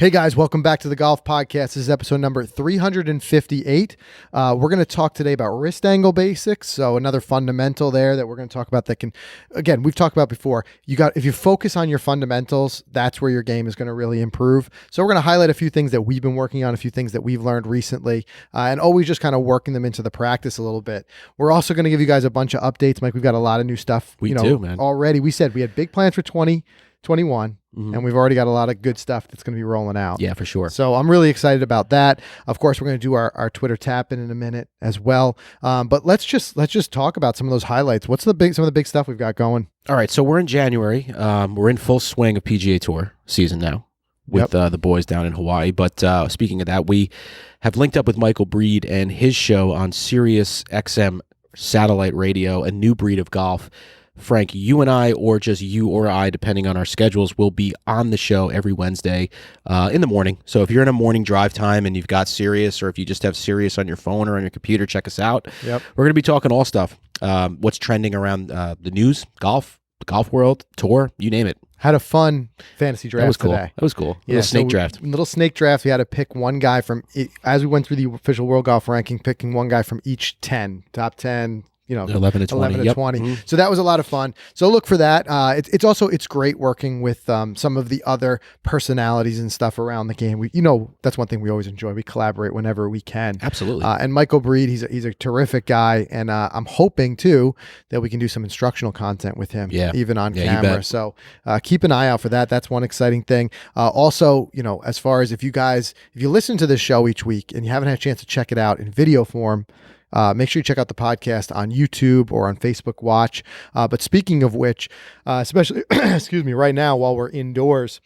Hey guys, welcome back to the Golf Podcast. This is episode number 358. We're going to talk today about wrist angle basics. So another fundamental there that we're going to talk about that can, again, we've talked about before. If you focus on your fundamentals, that's where your game is going to really improve. So we're going to highlight a few things that we've been working on, a few things that we've learned recently, and always just kind of working them into the practice a little bit. We're also going to give you guys a bunch of updates. Mike, we've got a lot of new stuff. We do, man. Already, we said we had big plans for 2021. And we've already got a lot of good stuff that's going to be rolling out. Yeah, for sure. So I'm really excited about that. Of course, we're going to do our Twitter tap in a minute as well. But let's just talk about some of those highlights. What's some of the big stuff we've got going? All right, so we're in January. We're in full swing of PGA Tour season now with the boys down in Hawaii. But speaking of that, we have linked up with Michael Breed and his show on Sirius XM satellite radio, A New Breed of Golf. Frank, you and I, or just you or I, depending on our schedules, will be on the show every Wednesday in the morning. So if you're in a morning drive time and you've got Sirius, or if you just have Sirius on your phone or on your computer, check us out. We're going to be talking all stuff. What's trending around the news, golf, the golf world, tour, you name it. Had a fun fantasy draft today. That was cool. Little snake draft. Little snake draft. We had to pick one guy from, as we went through the official World Golf Ranking, picking one guy from each 10, top 10, 11 to 20. Mm-hmm. So that was a lot of fun. So look for that. It's great working with some of the other personalities and stuff around the game. That's one thing we always enjoy. We collaborate whenever we can. Absolutely. And Michael Breed, he's a terrific guy, and I'm hoping too that we can do some instructional content with him, even on camera. So keep an eye out for that. That's one exciting thing. Also, as far as if you listen to this show each week and you haven't had a chance to check it out in video form, make sure you check out the podcast on YouTube or on Facebook Watch. But speaking of which, especially, excuse me, right now while we're indoors,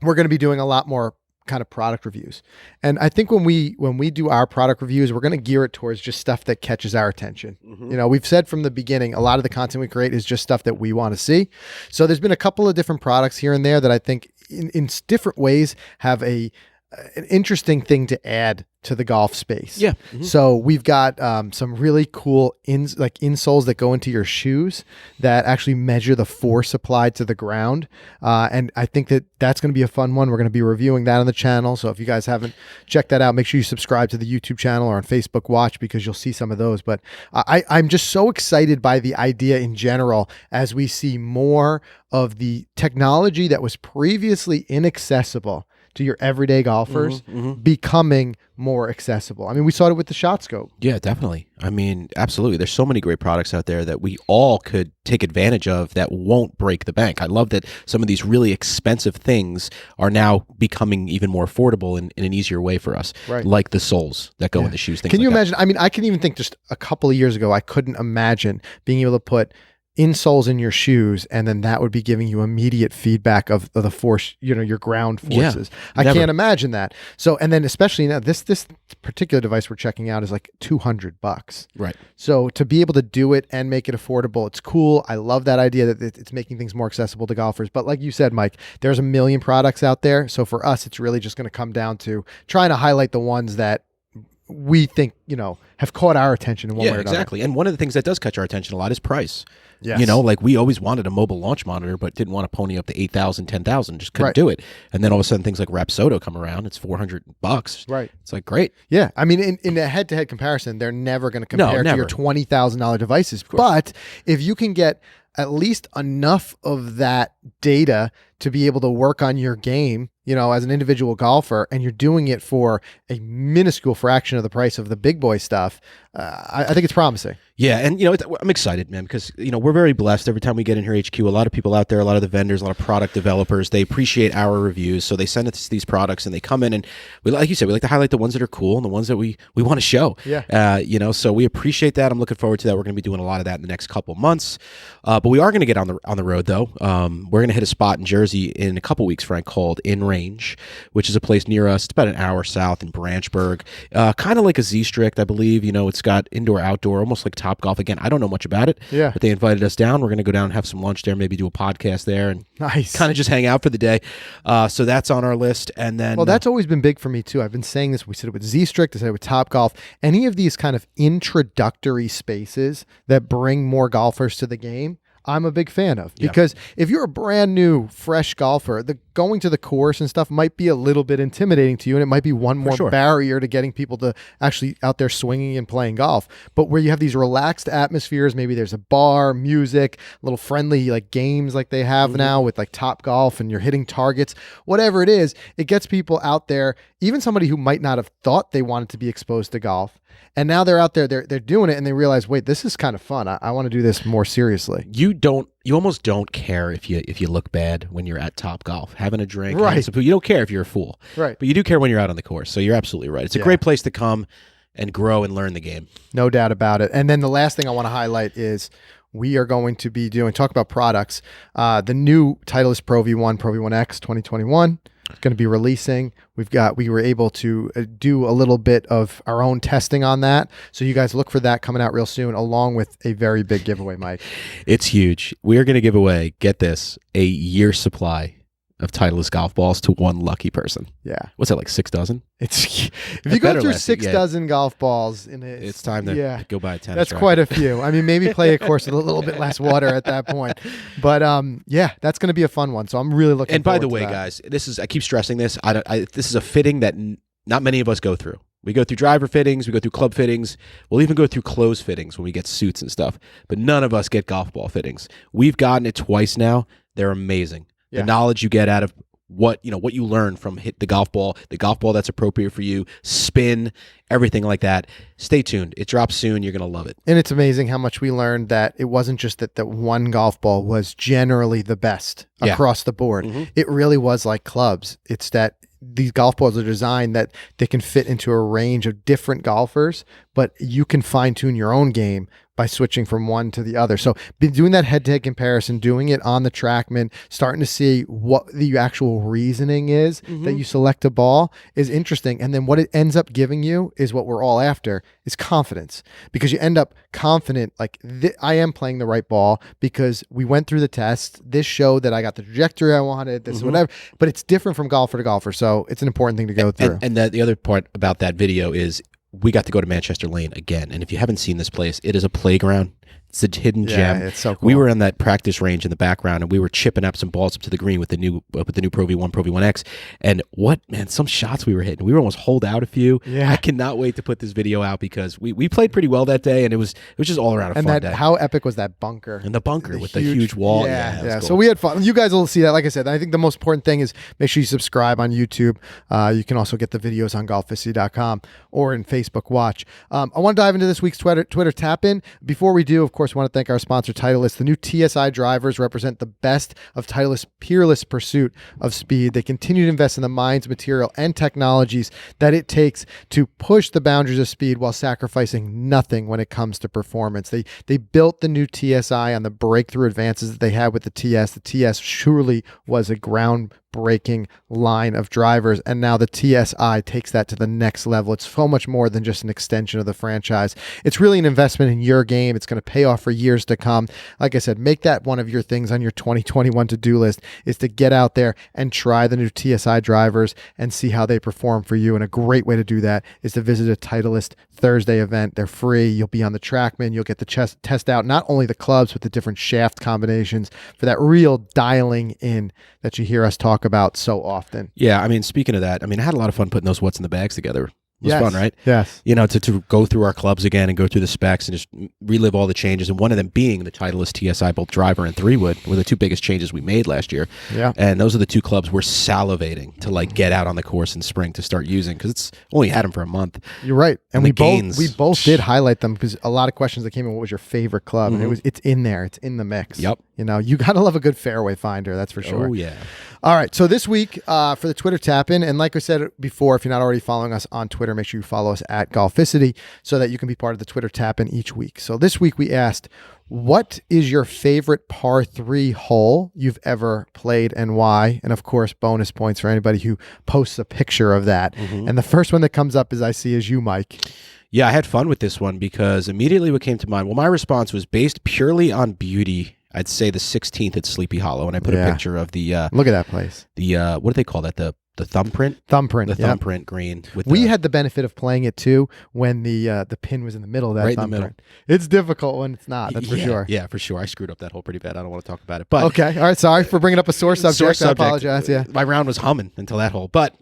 we're going to be doing a lot more kind of product reviews. And I think when we do our product reviews, we're going to gear it towards just stuff that catches our attention. Mm-hmm. We've said from the beginning, a lot of the content we create is just stuff that we want to see. So there's been a couple of different products here and there that I think in different ways have an interesting thing to add to the golf space. Yeah. Mm-hmm. So we've got some really cool insoles that go into your shoes that actually measure the force applied to the ground. And I think that's going to be a fun one. We're going to be reviewing that on the channel. So if you guys haven't checked that out, make sure you subscribe to the YouTube channel or on Facebook Watch because you'll see some of those. But I'm just so excited by the idea in general as we see more of the technology that was previously inaccessible to your everyday golfers becoming more accessible. I mean, we saw it with the shot scope. Yeah, definitely. I mean, absolutely. There's so many great products out there that we all could take advantage of that won't break the bank. I love that some of these really expensive things are now becoming even more affordable in an easier way for us, like the soles that go in the shoes. Can you imagine? I mean, I can even think just a couple of years ago, I couldn't imagine being able to put insoles in your shoes, and then that would be giving you immediate feedback of the force, your ground forces. I can't imagine that. So, and then especially now, this particular device we're checking out is like $200. Right. So to be able to do it and make it affordable, it's cool. I love that idea that it's making things more accessible to golfers. But like you said, Mike, there's a million products out there. So for us, it's really just going to come down to trying to highlight the ones that we think, have caught our attention in one way or another. Yeah, exactly. And one of the things that does catch our attention a lot is price. Yes. Like we always wanted a mobile launch monitor, but didn't want to pony up to $8,000, $10,000. Just couldn't do it. And then all of a sudden things like Rapsodo come around. It's $400. Right. It's like, great. Yeah. I mean, in a head-to-head comparison, they're never going to compare to your $20,000 devices. But if you can get at least enough of that data to be able to work on your game, as an individual golfer, and you're doing it for a minuscule fraction of the price of the big boy stuff, I think it's promising. Yeah, and I'm excited, man, because we're very blessed. Every time we get in here, HQ, a lot of people out there, a lot of the vendors, a lot of product developers, they appreciate our reviews, so they send us these products, and they come in, and we, like you said, we like to highlight the ones that are cool and the ones that we want to show. Yeah. So we appreciate that. I'm looking forward to that. We're going to be doing a lot of that in the next couple months, but we are going to get on the road though. We're going to hit a spot in Jersey in a couple weeks, Frank, called In Range, which is a place near us. It's about an hour south in Branchburg, kind of like a Z-Strict, I believe. It's got indoor, outdoor, almost like Top Golf. Again, I don't know much about it, but they invited us down. We're going to go down and have some lunch there, maybe do a podcast there, and kind of just hang out for the day. So that's on our list. And then, well, that's always been big for me too. I've been saying this. We said it with Z-Strict, I said it with Top Golf. Any of these kind of introductory spaces that bring more golfers to the game, I'm a big fan of. Because if you're a brand new, fresh golfer, going to the course and stuff might be a little bit intimidating to you, and it might be one more barrier to getting people to actually out there swinging and playing golf. But where you have these relaxed atmospheres, maybe there's a bar, music, little friendly like games like they have now with like Top Golf, and you're hitting targets, whatever it is, it gets people out there, even somebody who might not have thought they wanted to be exposed to golf. And now they're out there, they're doing it, and they realize, wait, this is kind of fun. I want to do this more seriously. You almost don't care if you look bad when you're at Top Golf, having a drink. Right. You don't care if you're a fool. Right. But you do care when you're out on the course. So you're absolutely right. It's a great place to come and grow and learn the game. No doubt about it. And then the last thing I want to highlight is we are going to be talk about products. The new Titleist Pro V1, Pro V1X 2021. It's going to be releasing. We were able to do a little bit of our own testing on that. So you guys look for that coming out real soon, along with a very big giveaway, Mike. It's huge. We're going to give away, get this, a year's supply of Titleist golf balls to one lucky person. Yeah. What's that, like 6 dozen? If you go through 6 dozen golf balls in it, it's time to go buy a tennis That's racket. quite a few. I mean, maybe play a course with a little bit less water at that point. But that's going to be a fun one. So I'm really looking forward to that. And by the way, guys, I keep stressing this. This is a fitting that not many of us go through. We go through driver fittings, we go through club fittings, we'll even go through clothes fittings when we get suits and stuff. But none of us get golf ball fittings. We've gotten it twice now. They're amazing. Yeah. The knowledge you get out of what you learn from hit the golf ball that's appropriate for you, spin, everything like that. Stay tuned. It drops soon. You're going to love it. And it's amazing how much we learned that it wasn't just that the one golf ball was generally the best across the board. Mm-hmm. It really was like clubs. It's that these golf balls are designed that they can fit into a range of different golfers, but you can fine tune your own game by switching from one to the other. So doing that head-to-head comparison, doing it on the TrackMan, starting to see what the actual reasoning is that you select a ball is interesting. And then what it ends up giving you is what we're all after, is confidence. Because you end up confident, like, I am playing the right ball because we went through the test. This showed that I got the trajectory I wanted, this whatever. But it's different from golfer to golfer. So it's an important thing to go through. And the other part about that video is we got to go to Manchester Lane again. And if you haven't seen this place, it is a playground. It's a hidden gem. It's so cool. We were in that practice range in the background, and we were chipping up some balls up to the green with the new Pro V1, Pro V1X. And some shots we were hitting. We were almost holed out a few. Yeah. I cannot wait to put this video out because we played pretty well that day, and it was just all around a fun day. How epic was that bunker? And the bunker with the huge wall. Yeah. Cool. So we had fun. You guys will see that. Like I said, I think the most important thing is make sure you subscribe on YouTube. You can also get the videos on golficity.com or in Facebook Watch. I want to dive into this week's Twitter tap-in. Before we do, of course, I want to thank our sponsor, Titleist. The new TSI drivers represent the best of Titleist's peerless pursuit of speed. They continue to invest in the minds, material, and technologies that it takes to push the boundaries of speed while sacrificing nothing when it comes to performance. They built the new TSI on the breakthrough advances that they had with the TS. The TS surely was a groundbreaking line of drivers, and now the TSI takes that to the next level. It's so much more than just an extension of the franchise. It's really an investment in your game. It's going to pay off for years to come. Like I said, make that one of your things on your 2021 to-do list, is to get out there and try the new TSI drivers and see how they perform for you. And a great way to do that is to visit a Titleist Thursday event. They're free. You'll be on the TrackMan. You'll get to test out not only the clubs, but the different shaft combinations for that real dialing in that you hear us talk about so often. Yeah, I mean, speaking of that, I had a lot of fun putting those what's in the bags together. It was fun, right? Yes. To go through our clubs again and go through the specs and just relive all the changes, and one of them being the Titleist TSI, both driver and 3-wood, were the two biggest changes we made last year. Yeah. And those are the two clubs we're salivating to get out on the course in spring to start using, because it's only had them for a month. You're right. And we both did highlight them because a lot of questions that came in, what was your favorite club? And it's in there. It's in the mix. Yep. You got to love a good fairway finder, that's for sure. Oh, yeah. All right, so this week for the Twitter tap-in, and like I said before, if you're not already following us on Twitter, make sure you follow us at Golficity so that you can be part of the Twitter tap-in each week. So this week we asked, what is your favorite par 3 hole you've ever played and why? And of course, bonus points for anybody who posts a picture of that. And the first one that comes up is you, Mike. Yeah, I had fun with this one because immediately what came to mind, my response was based purely on beauty. I'd say the 16th at Sleepy Hollow, and I put a picture of the look at that place. The what do they call that? The thumbprint. Thumbprint. The thumbprint green. We had the benefit of playing it too when the pin was in the middle of that thumbprint. It's difficult when it's not. That's for sure. Yeah, for sure. I screwed up that hole pretty bad. I don't want to talk about it. But okay. All right. Sorry for bringing up a sore subject. I apologize. Yeah. My round was humming until that hole, but.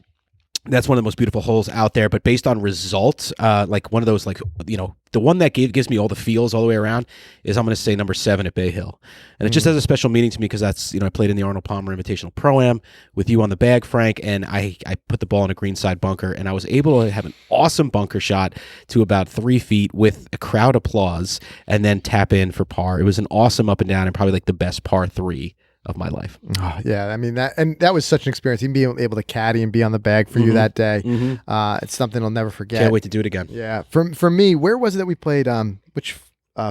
That's one of the most beautiful holes out there. But based on results, like one of those, like, you know, the one that gives me all the feels all the way around is I'm going to say number 7 at Bay Hill. And it just has a special meaning to me because that's, you know, I played in the Arnold Palmer Invitational Pro-Am with you on the bag, Frank, and I put the ball in a greenside bunker, and I was able to have an awesome bunker shot to about 3 feet with a crowd applause and then tap in for par. It was an awesome up and down and probably like the best par 3 of my life. Oh, yeah, I mean that was such an experience. Even being able to caddy and be on the bag for you that day, it's something I'll never forget. Can't wait to do it again. Yeah, for me, where was it that we played? Which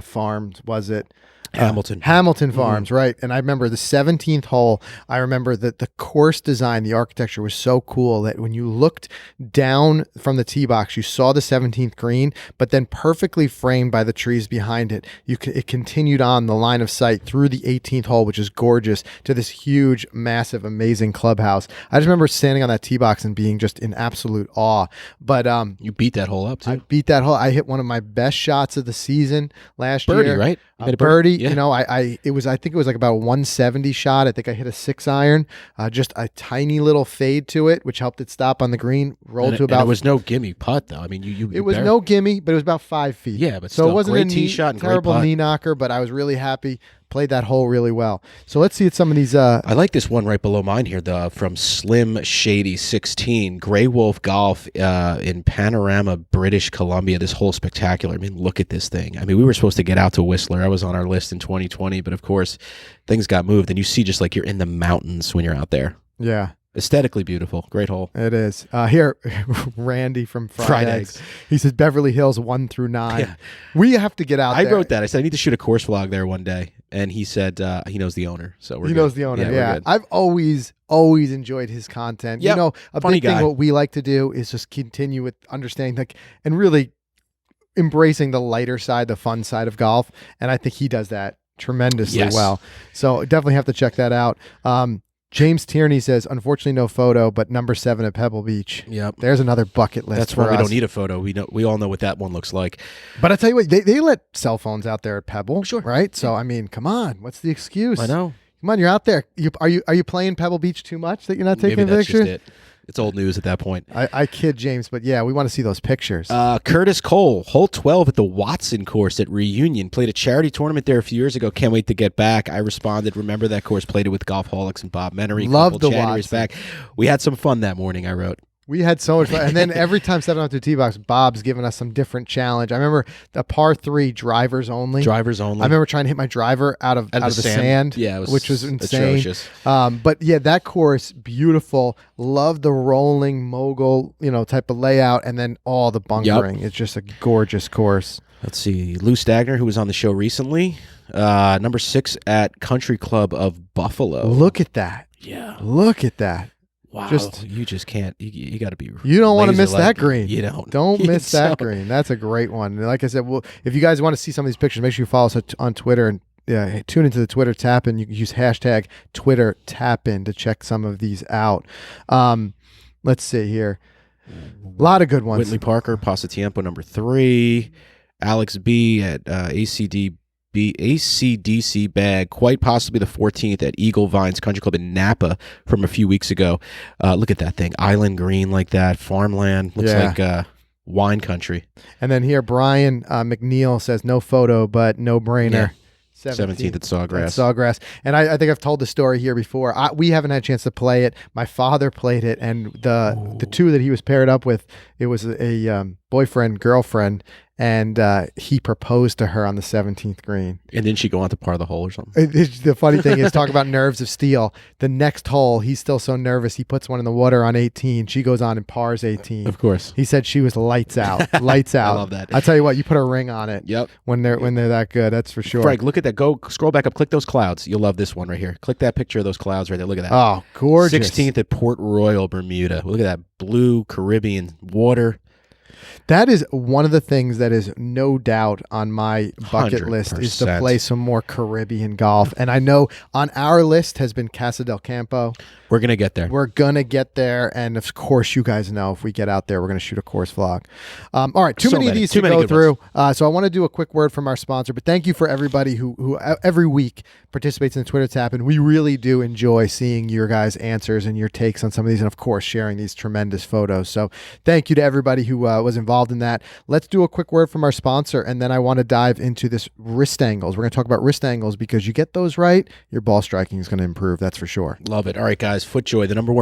farms was it? Hamilton Farms, right? And I remember the 17th hole. I remember that the course design, the architecture was so cool that when you looked down from the tee box, you saw the 17th green, but then perfectly framed by the trees behind it, it continued on the line of sight through the 18th hole, which is gorgeous, to this huge, massive, amazing clubhouse. I just remember standing on that tee box and being just in absolute awe. But you beat that hole up too. I beat that hole. I hit one of my best shots of the season last year. Birdie, right? Birdie. Yeah. You know, I think it was like about a 170 shot. I think I hit a 6-iron, just a tiny little fade to it, which helped it stop on the green. Rolled to about. And it was no gimme putt though. I mean, it was no gimme, but it was about 5 feet. Yeah, but so still, it wasn't great a tee shot and terrible knee knocker. But I was really happy. Played that hole really well. So let's see some of these. I like this one right below mine here, from Slim Shady 16, Grey Wolf Golf in Panorama, British Columbia. This hole spectacular. I mean, look at this thing. I mean, we were supposed to get out to Whistler. I was on our list in 2020, but of course, things got moved, and you see just like you're in the mountains when you're out there. Yeah. Aesthetically beautiful. Great hole. It is. Here, Randy from Fried Eggs. He says Beverly Hills 1 through 9. Yeah. We have to get out there. I wrote that. I said, I need to shoot a course vlog there one day. And he said he knows the owner. So he knows the owner. Yeah. I've always enjoyed his content. Yep. You know, a big thing what we like to do is just continue with understanding and really embracing the lighter side, the fun side of golf. And I think he does that tremendously well. So definitely have to check that out. James Tierney says, unfortunately, no photo, but number 7 at Pebble Beach. Yep. There's another bucket list. That's why we don't need a photo. We all know what that one looks like. But I tell you what, they let cell phones out there at Pebble. Sure. Right? So, I mean, come on. What's the excuse? I know. Come on, you're out there. Are you playing Pebble Beach too much that you're not taking Maybe pictures? Just it. It's old news at that point. I kid, James, but yeah, we want to see those pictures. Curtis Cole, hole 12 at the Watson course at Reunion. Played a charity tournament there a few years ago. Can't wait to get back. I responded, remember that course, played it with Golfholics and Bob Menery. Love the Watson. Back. We had some fun that morning, I wrote. We had so much fun. And then every time stepping out to the tee box, Bob's giving us some different challenge. I remember the par 3 drivers only. Drivers only. I remember trying to hit my driver out of the sand. Yeah, which was insane. Atrocious. But yeah, that course, beautiful. Love the rolling mogul, type of layout, and then all the bunkering. Yep. It's just a gorgeous course. Let's see. Lou Stagner, who was on the show recently, number 6 at Country Club of Buffalo. Look at that. Yeah. Look at that. Wow, you just can't. You got to be. You don't want to miss that green. You don't. Don't miss that green. That's a great one. And like I said, if you guys want to see some of these pictures, make sure you follow us on Twitter and tune into the Twitter Tap In. You can use hashtag Twitter Tap In to check some of these out. Let's see here. A lot of good ones. Whitley Parker, Pasatiempo, number 3. Alex B at ACDC bag, quite possibly the 14th at Eagle Vines Country Club in Napa from a few weeks ago. Look at that thing. Island green like that. Farmland. Looks like wine country. And then here, Brian McNeil says, no photo, but no brainer. Yeah. 17th at Sawgrass. Sawgrass. And I think I've told the story here before. We haven't had a chance to play it. My father played it, and the two that he was paired up with, it was a boyfriend, girlfriend, and he proposed to her on the 17th green. And didn't she go on to par the hole or something? The funny thing is, talk about nerves of steel. The next hole, he's still so nervous, he puts one in the water on 18. She goes on and pars 18. Of course. He said she was lights out. Lights out. I love that. I'll tell you what, you put a ring on it. Yep. When they're that good, that's for sure. Frank, look at that. Go scroll back up. Click those clouds. You'll love this one right here. Click that picture of those clouds right there. Look at that. Oh, gorgeous. 16th at Port Royal, Bermuda. Look at that blue Caribbean water. That is one of the things that is no doubt on my bucket list is to play some more Caribbean golf. And I know on our list has been Casa del Campo. We're going to get there. We're going to get there. And of course, you guys know if we get out there, we're going to shoot a course vlog. All right. Too many of these to go through. So I want to do a quick word from our sponsor. But thank you for everybody who every week participates in the Twitter Tap. And we really do enjoy seeing your guys' answers and your takes on some of these. And of course, sharing these tremendous photos. So thank you to everybody who was involved in that. Let's do a quick word from our sponsor. And then I want to dive into this wrist angles. We're going to talk about wrist angles because you get those right, your ball striking is going to improve. That's for sure. Love it. All right, guys. FootJoy, the number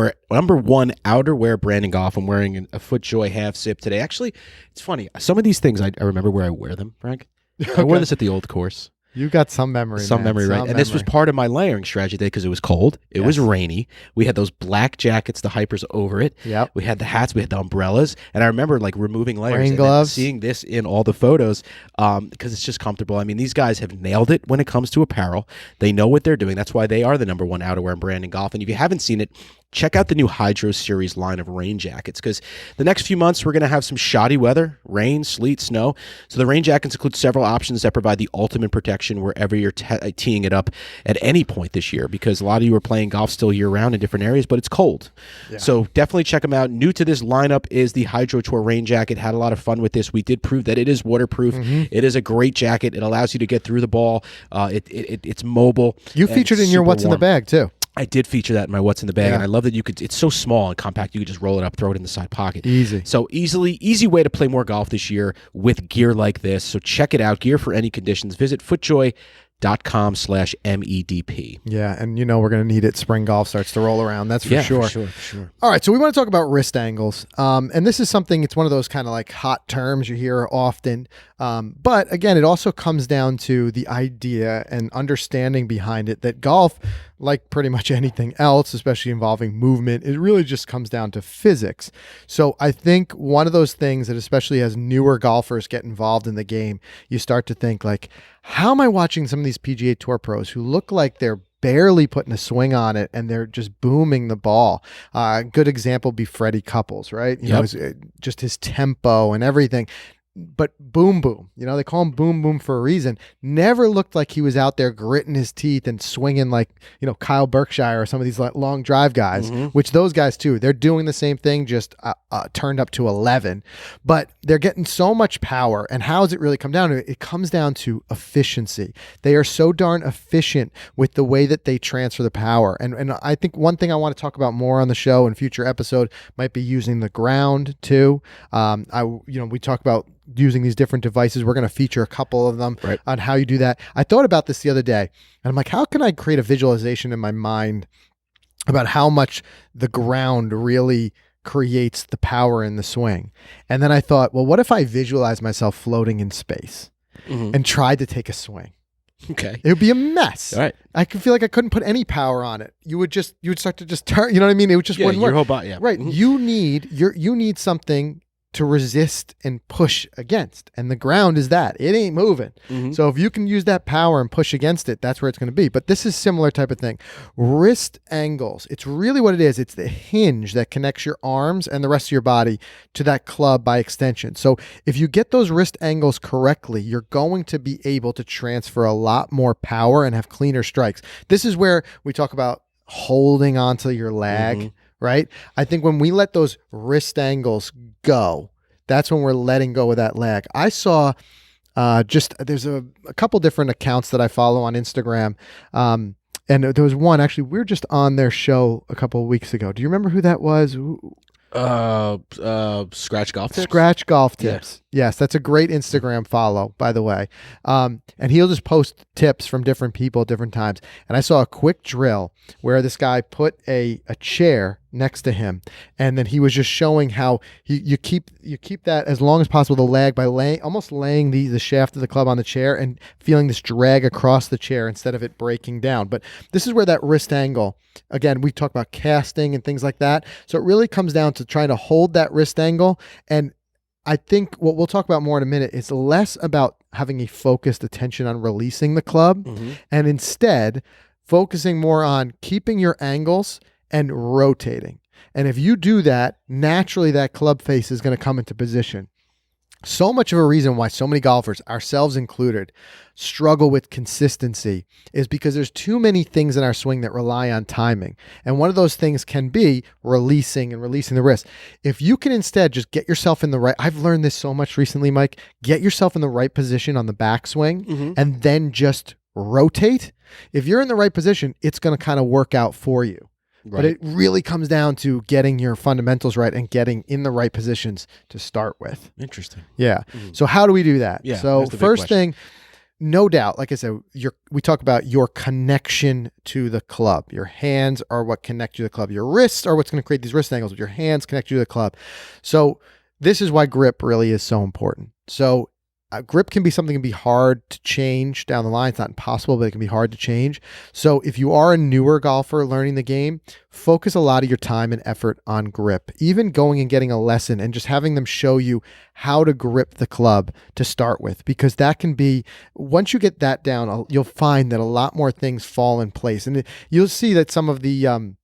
one outerwear brand in golf. I'm wearing a FootJoy half zip today. Actually, it's funny. Some of these things, I remember where I wear them, Frank. Okay. I wore this at the old course. You got some memory, right? And this was part of my layering strategy today because it was cold. It was rainy. We had those black jackets, the hypers over it. Yep. We had the hats. We had the umbrellas. And I remember like removing layers. Rain gloves. Seeing this in all the photos because it's just comfortable. I mean, these guys have nailed it when it comes to apparel. They know what they're doing. That's why they are the number one outerwear brand in golf. And if you haven't seen it, check out the new Hydro Series line of rain jackets because the next few months we're going to have some shoddy weather, rain, sleet, snow. So the rain jackets include several options that provide the ultimate protection wherever you're teeing it up at any point this year because a lot of you are playing golf still year-round in different areas, but it's cold. Yeah. So definitely check them out. New to this lineup is the Hydro Tour rain jacket. Had a lot of fun with this. We did prove that it is waterproof. Mm-hmm. It is a great jacket. It allows you to get through the ball. It's mobile. You featured in your What's in the Bag, too. I did feature that in my What's in the Bag, and I love that it's so small and compact, you could just roll it up, throw it in the side pocket. Easy. So easy way to play more golf this year with gear like this. So check it out, gear for any conditions. Visit footjoy.com/MEDP. Yeah, and we're going to need it. Spring golf starts to roll around. That's for sure. For sure. All right, so we want to talk about wrist angles. And this is something, it's one of those kind of like hot terms you hear often. But again, it also comes down to the idea and understanding behind it that golf, like pretty much anything else, especially involving movement, it really just comes down to physics. So I think one of those things that especially as newer golfers get involved in the game, you start to think like, how am I watching some of these PGA Tour pros who look like they're barely putting a swing on it and they're just booming the ball? Good example would be Freddie Couples, right? Just his tempo and everything. But boom, boom, they call him boom, boom for a reason. Never looked like he was out there gritting his teeth and swinging like, Kyle Berkshire or some of these long drive guys, which those guys too, they're doing the same thing, just turned up to 11, but they're getting so much power. And how does it really come down to it? It comes down to efficiency. They are so darn efficient with the way that they transfer the power. And I think one thing I want to talk about more on the show in future episode might be using the ground too. We talk about using these different devices. We're going to feature a couple of them on how you do that. I thought about this the other day and I'm like, how can I create a visualization in my mind about how much the ground really creates the power in the swing? And then I thought, well, what if I visualize myself floating in space and tried to take a swing? Okay. It would be a mess. All right. I could feel like I couldn't put any power on it. You would start to just turn, you know what I mean? It would just wouldn't work. Your whole body, Right. Mm-hmm. You need something to resist and push against. And the ground is that. It ain't moving. Mm-hmm. So if you can use that power and push against it, that's where it's going to be. But this is similar type of thing. Wrist angles. It's really what it is. It's the hinge that connects your arms and the rest of your body to that club by extension. So if you get those wrist angles correctly, you're going to be able to transfer a lot more power and have cleaner strikes. This is where we talk about holding onto your lag. Right? I think when we let those wrist angles go, that's when we're letting go of that lag. I saw there's a couple different accounts that I follow on Instagram. And there was one, actually, we were just on their show a couple of weeks ago. Do you remember who that was? Scratch Golf Tips? Scratch Golf Tips. Yes, that's a great Instagram follow, by the way. And he'll just post tips from different people at different times. And I saw a quick drill where this guy put a chair next to him, and then he was just showing how you keep that as long as possible, the lag, by laying the shaft of the club on the chair and feeling this drag across the chair instead of it breaking down. But this is where that wrist angle, again, we talk about casting and things like that. So it really comes down to trying to hold that wrist angle. And I think what we'll talk about more in a minute is less about having a focused attention on releasing the club and instead focusing more on keeping your angles and rotating. And if you do that, naturally that club face is going to come into position. So much of a reason why so many golfers, ourselves included, struggle with consistency is because there's too many things in our swing that rely on timing. And one of those things can be releasing the wrist. If you can instead just get yourself in the right, I've learned this so much recently, Mike, get yourself in the right position on the backswing and then just rotate. If you're in the right position, it's going to kind of work out for you. Right. But it really comes down to getting your fundamentals right and getting in the right positions to start with. Interesting. Yeah. So how do we do that? Yeah, so first thing, no doubt, like I said, we talk about your connection to the club. Your hands are what connect you to the club. Your wrists are what's going to create these wrist angles. Your hands connect you to the club. So this is why grip really is so important. So grip can be something that can be hard to change down the line. It's not impossible, but it can be hard to change. So if you are a newer golfer learning the game, focus a lot of your time and effort on grip. Even going and getting a lesson and just having them show you how to grip the club to start with, because that can be, once you get that down, you'll find that a lot more things fall in place. And you'll see that some of the,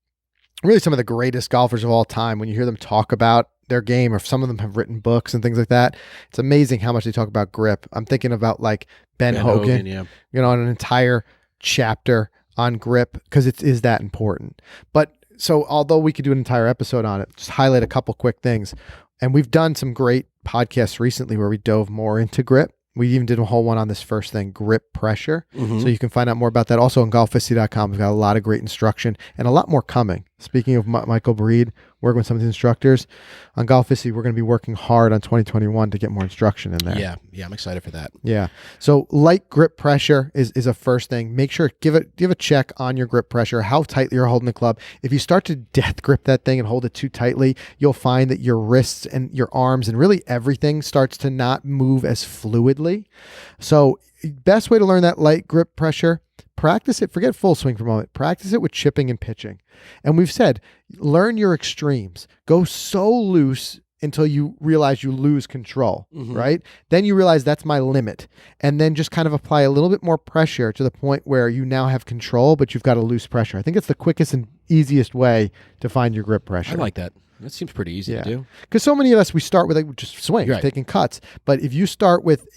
really some of the greatest golfers of all time, when you hear them talk about their game, or some of them have written books and things like that, it's amazing how much they talk about grip. I'm thinking about like Ben Hogan, you know, an entire chapter on grip, because it is that important. But so although we could do an entire episode on it, just highlight a couple quick things. And we've done some great podcasts recently where we dove more into grip. We even did a whole one on this first thing, grip pressure. So you can find out more about that. Also on golficity.com, we've got a lot of great instruction and a lot more coming. Speaking of Michael Breed, working with some of the instructors on Golficity, we're going to be working hard on 2021 to get more instruction in there. Yeah, I'm excited for that. Yeah. So light grip pressure is a first thing. Make sure, give a check on your grip pressure, how tightly you're holding the club. If you start to death grip that thing and hold it too tightly, you'll find that your wrists and your arms and really everything starts to not move as fluidly. So best way to learn that light grip pressure, practice it. Forget full swing for a moment. Practice it with chipping and pitching. And we've said, learn your extremes. Go so loose until you realize you lose control, right? Then you realize that's my limit. And then just kind of apply a little bit more pressure to the point where you now have control, but you've got a loose pressure. I think it's the quickest and easiest way to find your grip pressure. I like that. That seems pretty easy to do. Because so many of us, we start with just swing, taking cuts. But if you start with,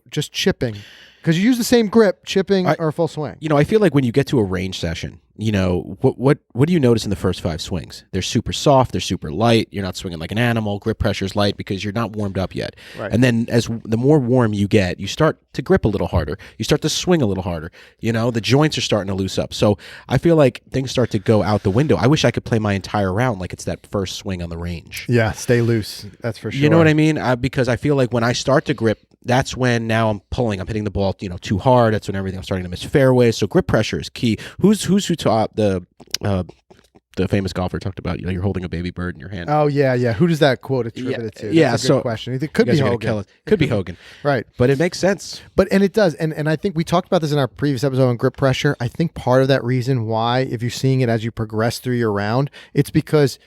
just chipping, because you use the same grip, chipping or full swing. I feel like when you get to a range session, what do you notice in the first 5 swings? They're super soft, they're super light. You're not swinging like an animal. Grip pressure's light because you're not warmed up yet. Right. And then as the more warm you get, you start to grip a little harder. You start to swing a little harder. The joints are starting to loose up. So I feel like things start to go out the window. I wish I could play my entire round like it's that first swing on the range. Yeah, stay loose. That's for sure. You know what I mean? Because I feel like when I start to grip, that's when now I'm hitting the ball, too hard. That's when I'm starting to miss fairways. So grip pressure is key. Who taught the famous golfer talked about, you're holding a baby bird in your hand. Oh yeah. Who does that quote attribute it to? That's a good question. It could be Hogan. Could be Hogan. Right. But it makes sense. And it does. And I think we talked about this in our previous episode on grip pressure. I think part of that reason why, if you're seeing it as you progress through your round, it's because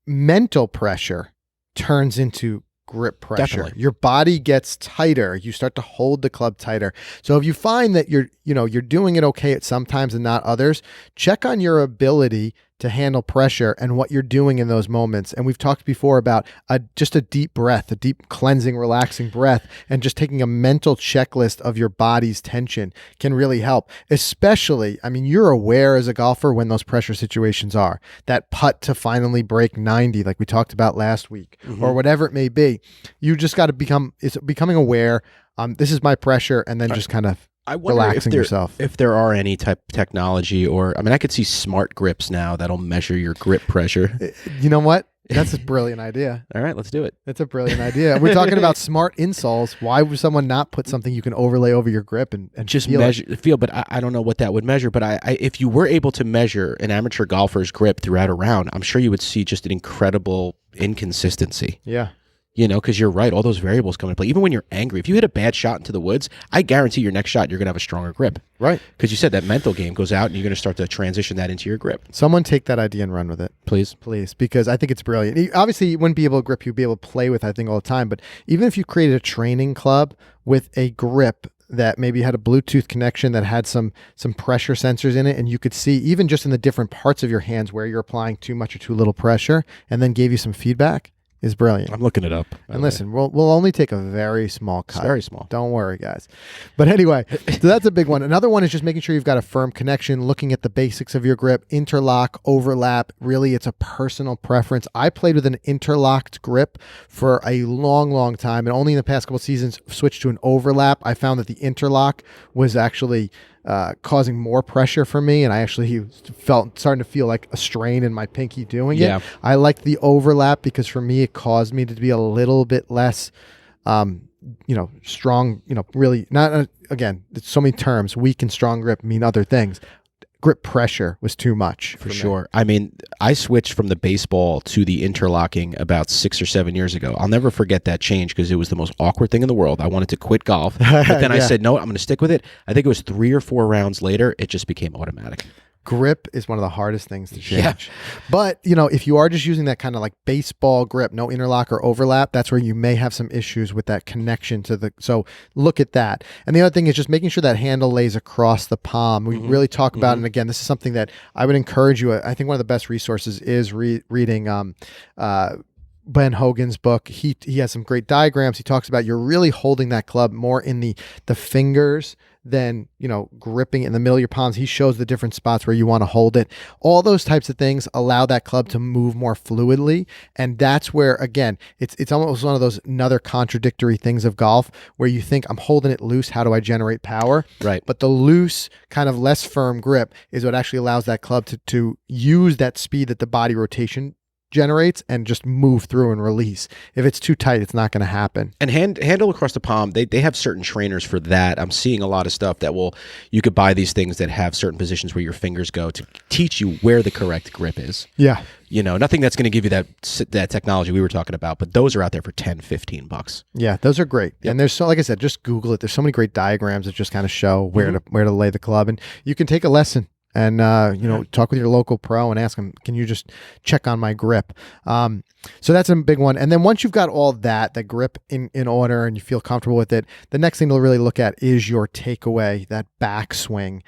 mental pressure turns into grip pressure. Definitely. Your body gets tighter. You start to hold the club tighter. So if you find that you're doing it okay at some times and not others, check on your ability to handle pressure and what you're doing in those moments. And we've talked before about just a deep breath, a deep cleansing, relaxing breath, and just taking a mental checklist of your body's tension can really help. Especially, you're aware as a golfer when those pressure situations are. That putt to finally break 90, like we talked about last week, or whatever it may be. You just got to becoming aware. This is my pressure, and then just kind of relaxing yourself. If there are any type of technology, or I could see smart grips now that'll measure your grip pressure. You know what? That's a brilliant idea. All right, let's do it. That's a brilliant idea. We're talking about smart insoles. Why would someone not put something you can overlay over your grip and just feel? But I don't know what that would measure. But if you were able to measure an amateur golfer's grip throughout a round, I'm sure you would see just an incredible inconsistency. Yeah. Because you're right, all those variables come into play. Even when you're angry, if you hit a bad shot into the woods, I guarantee your next shot, you're going to have a stronger grip. Right. Because you said that mental game goes out and you're going to start to transition that into your grip. Someone take that idea and run with it. Please, because I think it's brilliant. Obviously, you wouldn't be able to grip, you'd be able to play with, I think, all the time. But even if you created a training club with a grip that maybe had a Bluetooth connection that had some pressure sensors in it, and you could see even just in the different parts of your hands where you're applying too much or too little pressure, and then gave you some feedback, is brilliant. I'm looking it up. And listen, we'll only take a very small cut. It's very small. Don't worry, guys. But anyway, so that's a big one. Another one is just making sure you've got a firm connection, looking at the basics of your grip, interlock, overlap. Really, it's a personal preference. I played with an interlocked grip for a long, long time, and only in the past couple of seasons switched to an overlap. I found that the interlock was actually causing more pressure for me, and I actually starting to feel like a strain in my pinky doing it. I liked the overlap because for me it caused me to be a little bit less strong, really not again, it's so many terms. Weak and strong grip mean other things. Grip pressure was too much for sure. I mean, I switched from the baseball to the interlocking about 6 or 7 years ago. I'll never forget that change because it was the most awkward thing in the world. I wanted to quit golf, but then I said, no, I'm going to stick with it. I think it was 3 or 4 rounds later, it just became automatic. Grip is one of the hardest things to change. Yeah. But, if you are just using that kind of like baseball grip, no interlock or overlap, that's where you may have some issues with that connection so look at that. And the other thing is just making sure that handle lays across the palm. We really talk about, and again, this is something that I would encourage you. I think one of the best resources is reading Ben Hogan's book. He has some great diagrams. He talks about you're really holding that club more in the fingers than, gripping in the middle of your palms. He shows the different spots where you want to hold it. All those types of things allow that club to move more fluidly. And that's where, again, it's almost one of those another contradictory things of golf where you think I'm holding it loose. How do I generate power? Right. But the loose, kind of less firm grip is what actually allows that club to use that speed that the body rotation generates and just move through and release. If it's too tight, it's not going to happen. And handle across the palm, they have certain trainers for that. I'm seeing a lot of stuff that you could buy these things that have certain positions where your fingers go to teach you where the correct grip is. Yeah. Nothing that's going to give you that technology we were talking about, but those are out there for $10-15. Yeah, those are great. Yep. And there's like I said, just Google it. There's so many great diagrams that just kind of show where to lay the club, and you can take a lesson. And, talk with your local pro and ask them, can you just check on my grip? So that's a big one. And then once you've got all that, the grip in order and you feel comfortable with it, the next thing to really look at is your takeaway, that backswing.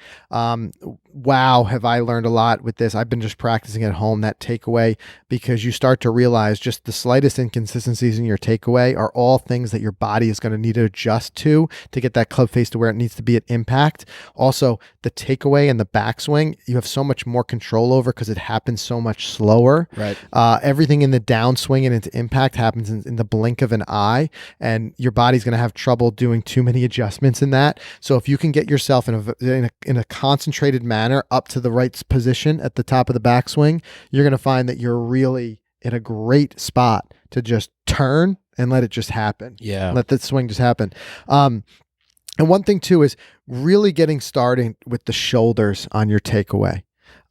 Wow, have I learned a lot with this. I've been just practicing at home, that takeaway, because you start to realize just the slightest inconsistencies in your takeaway are all things that your body is going to need to adjust to get that club face to where it needs to be at impact. Also, the takeaway and the backswing, you have so much more control over because it happens so much slower. Right. Everything in the downswing and into impact happens in the blink of an eye, and your body's going to have trouble doing too many adjustments in that. So if you can get yourself in a concentrated manner up to the right position at the top of the backswing, you're going to find that you're really in a great spot to just turn and let it just happen. Yeah. Let the swing just happen. And one thing too is really getting started with the shoulders on your takeaway.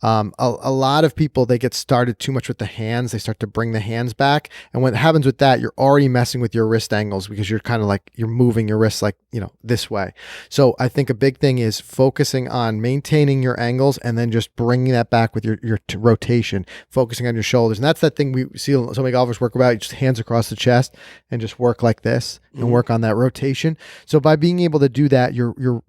A lot of people, they get started too much with the hands. They start to bring the hands back. And what happens with that, you're already messing with your wrist angles because you're kind of like, you're moving your wrists like, this way. So I think a big thing is focusing on maintaining your angles and then just bringing that back with your rotation, focusing on your shoulders. And that's that thing we see so many golfers work about, just hands across the chest and just work like this and work on that rotation. So by being able to do that, you're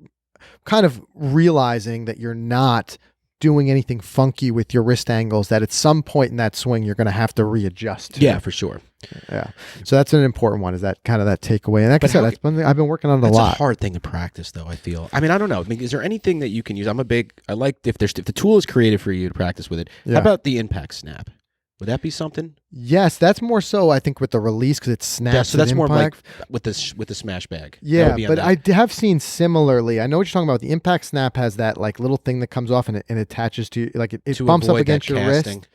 kind of realizing that you're not doing anything funky with your wrist angles, that at some point in that swing you're going to have to readjust to. Yeah, for sure. Yeah. So that's an important one, is that kind of that takeaway. And like I said, that's one thing I've been working on a lot. It's a hard thing to practice though, I feel. I mean, I don't know. Is there anything that you can use? I like if the tool is created for you to practice with it. Yeah. How about the impact snap? Would that be something? Yes, that's more so I think with the release because it snaps. Yeah, so that's more like with the smash bag. Yeah, but I have seen similarly. I know what you're talking about. The impact snap has that like little thing that comes off and it attaches to like it bumps up against your wrist.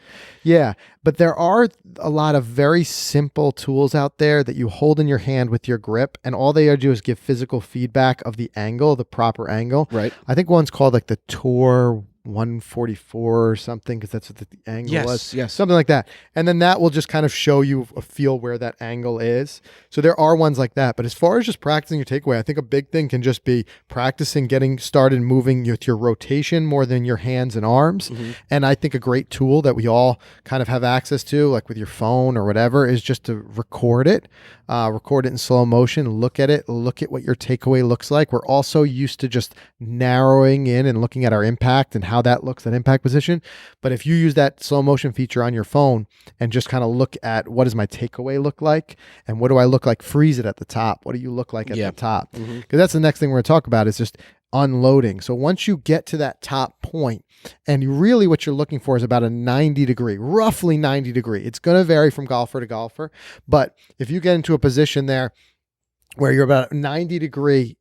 Yeah, but there are a lot of very simple tools out there that you hold in your hand with your grip, and all they do is give physical feedback of the angle, the proper angle. Right. I think one's called like the Tour 144 or something, because that's what the angle was. Yes. Something like that. And then that will just kind of show you a feel where that angle is. So there are ones like that. But as far as just practicing your takeaway, I think a big thing can just be practicing getting started moving with your rotation more than your hands and arms. Mm-hmm. And I think a great tool that we all kind of have access to, like with your phone or whatever, is just to record it in slow motion, look at it, look at what your takeaway looks like. We're also used to just narrowing in and looking at our impact and how that looks, that impact position. But if you use that slow motion feature on your phone and just kind of look at what does my takeaway look like and what do I look like, freeze it at the top. What do you look like at the top? Because that's the next thing we're going to talk about is just unloading. So once you get to that top point, and really what you're looking for is about a 90 degree, roughly 90 degree. It's going to vary from golfer to golfer. But if you get into a position there where you're about 90 degree,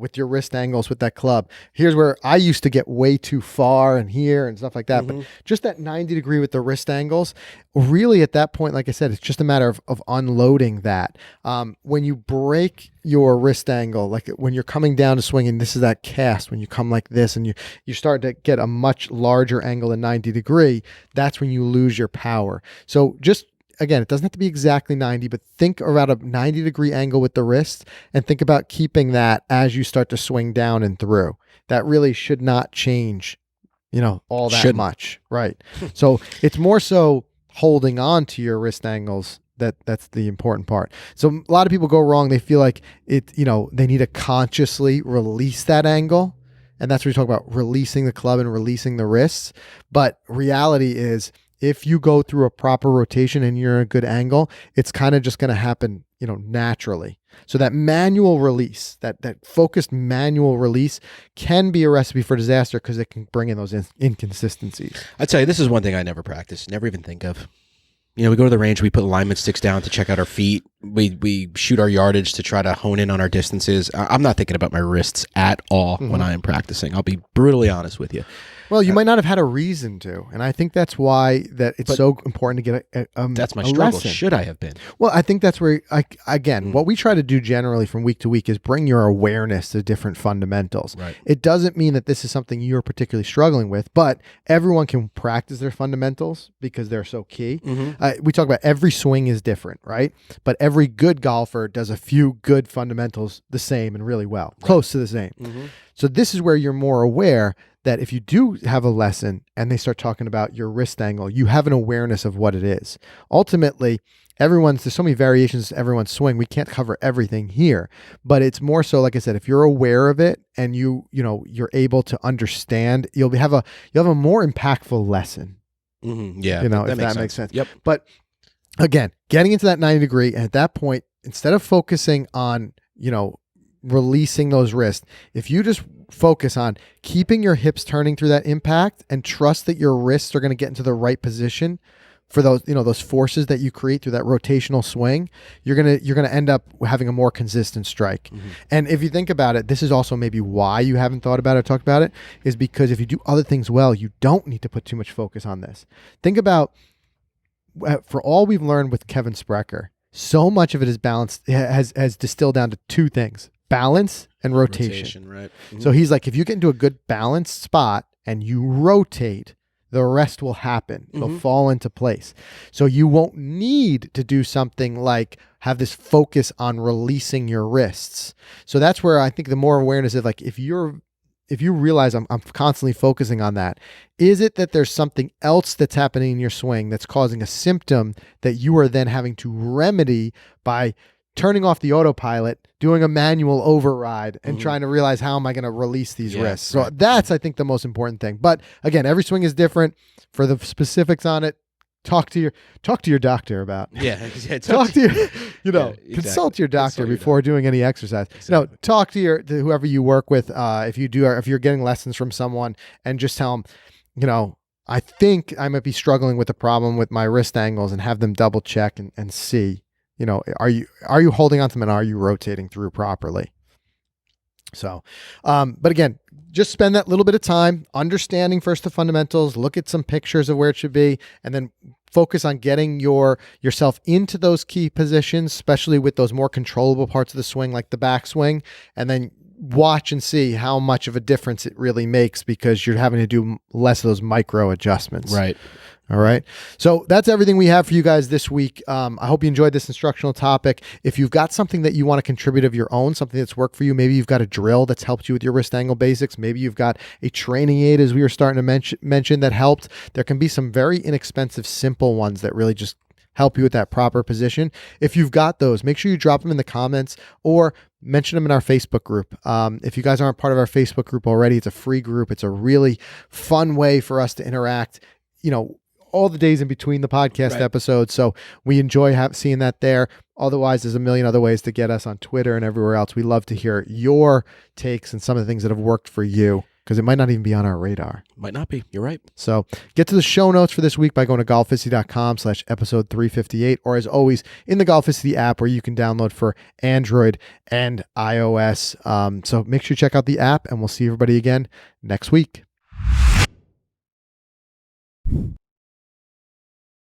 with your wrist angles with that club, here's where I used to get way too far and here and stuff like that. But just that 90 degree with the wrist angles, really at that point, like I said, it's just a matter of unloading that. When you break your wrist angle, like when you're coming down to swing, and this is that cast, when you come like this and you start to get a much larger angle than 90 degree, that's when you lose your power. So just again, it doesn't have to be exactly 90, but think about a 90 degree angle with the wrist and think about keeping that as you start to swing down and through. That really should not change, all that much. Right. So it's more so holding on to your wrist angles. That's the important part. So a lot of people go wrong. They feel like they need to consciously release that angle. And that's what we talk about, releasing the club and releasing the wrists. But reality is, if you go through a proper rotation and you're in a good angle, it's kind of just going to happen, naturally. So that manual release, that focused manual release can be a recipe for disaster because it can bring in those inconsistencies. I tell you, this is one thing I never practice, never even think of. We go to the range, we put alignment sticks down to check out our feet. We shoot our yardage to try to hone in on our distances. I'm not thinking about my wrists at all when I am practicing. I'll be brutally honest with you. Well, you might not have had a reason to, and I think that's why it's so important to get that's my struggle. Lesson. Should I have been? Well, I think that's where, what we try to do generally from week to week is bring your awareness to different fundamentals. Right. It doesn't mean that this is something you're particularly struggling with, but everyone can practice their fundamentals because they're so key. We talk about every swing is different, right? But every good golfer does a few good fundamentals the same and really well, close to the same. So this is where you're more aware that if you do have a lesson and they start talking about your wrist angle, you have an awareness of what it is. Ultimately, there's so many variations to everyone's swing. We can't cover everything here, but it's more so, like I said, if you're aware of it and you're able to understand, you'll have a more impactful lesson. Yeah. If that makes sense. Yep. But again, getting into that 90 degree, and at that point, instead of focusing on, releasing those wrists, if you just focus on keeping your hips turning through that impact and trust that your wrists are going to get into the right position for those, those forces that you create through that rotational swing, you're going to end up having a more consistent strike. And if you think about it, this is also maybe why you haven't thought about it or talked about it, is because if you do other things well, you don't need to put too much focus on this. Think about, for all we've learned with Kevin Sprecher, so much of it is balanced, has distilled down to two things: balance and rotation. Right. So he's like, if you get into a good balanced spot and you rotate, the rest will happen. It'll fall into place. So you won't need to do something like have this focus on releasing your wrists. So that's where I think the more awareness is, like, if you realize I'm constantly focusing on that, is it that there's something else that's happening in your swing that's causing a symptom that you are then having to remedy by turning off the autopilot, doing a manual override, and trying to realize, how am I going to release these wrists? So that's, I think, the most important thing. But again, every swing is different. For the specifics on it, talk to your doctor about. Talk to your, consult your doctor before doing any exercise. Exactly. No, talk to whoever you work with. If you're getting lessons from someone, and just tell them, I think I might be struggling with a problem with my wrist angles, and have them double check and see. Are you holding on to them, and are you rotating through properly? So, but again, just spend that little bit of time understanding first the fundamentals, look at some pictures of where it should be, and then focus on getting yourself into those key positions, especially with those more controllable parts of the swing, like the backswing, and then watch and see how much of a difference it really makes, because you're having to do less of those micro adjustments. Right. All right. So that's everything we have for you guys this week. I hope you enjoyed this instructional topic. If you've got something that you want to contribute of your own, something that's worked for you, maybe you've got a drill that's helped you with your wrist angle basics. Maybe you've got a training aid, as we were starting to mention, that helped. There can be some very inexpensive, simple ones that really just help you with that proper position. If you've got those, make sure you drop them in the comments, or mention them in our Facebook group. If you guys aren't part of our Facebook group already, it's a free group. It's a really fun way for us to interact, all the days in between the podcast episodes. So we enjoy seeing that there. Otherwise, there's a million other ways to get us on Twitter and everywhere else. We love to hear your takes and some of the things that have worked for you, because it might not even be on our radar. Might not be. You're right. So get to the show notes for this week by going to golficity.com/episode 358, or as always, in the Golficity app, where you can download for Android and iOS. So make sure you check out the app, and we'll see everybody again next week.